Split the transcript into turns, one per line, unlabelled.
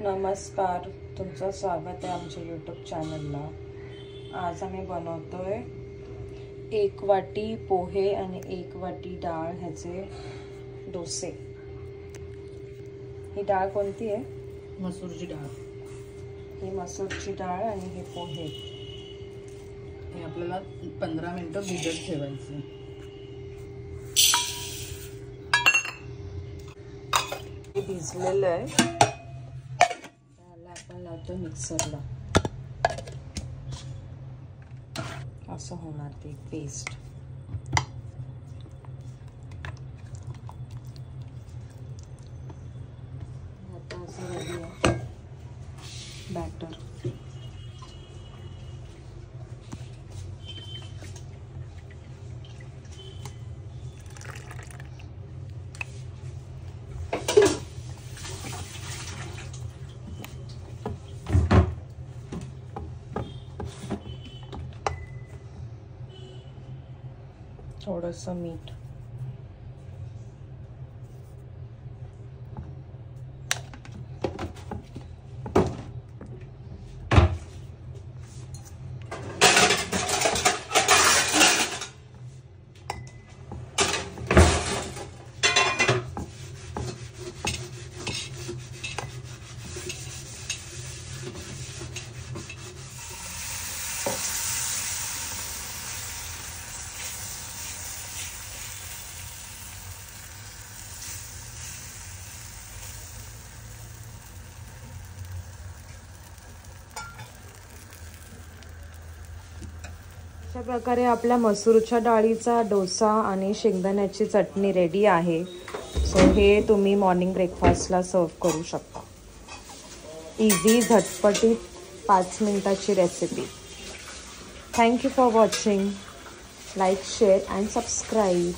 नमस्कार, तुमचं स्वागत आहे आमच्या यूट्यूब चॅनलला। आज आम्ही बनवतोय 1 वाटी पोहे आणि 1 वाटी डाळ ह्याचे डोसे। ही डाळ कोणती आहे?
मसूरची डाळ।
ही मसूरची डाळ आणि हे पोहे।
हे आपल्याला 15 मिनिटं भिजत ठेवायचे।
हे भिजलेलं आहे, त्याला आपण लावतो मिक्सरला। असं होणार ते पेस्ट। आता असं रेडी आहे बॅटर। थोडंसं मीठ, अशा प्रकारे आपल्या मसूरच्या डाळीचा डोसा आणि शेंगदाण्याची चटणी रेडी आहे। सो हे तुम्ही मॉर्निंग ब्रेकफास्टला सर्व करू शकता। इझी, झटपटीत 5 मिनिटाची recipe. Thank you for watching. Like, share and subscribe.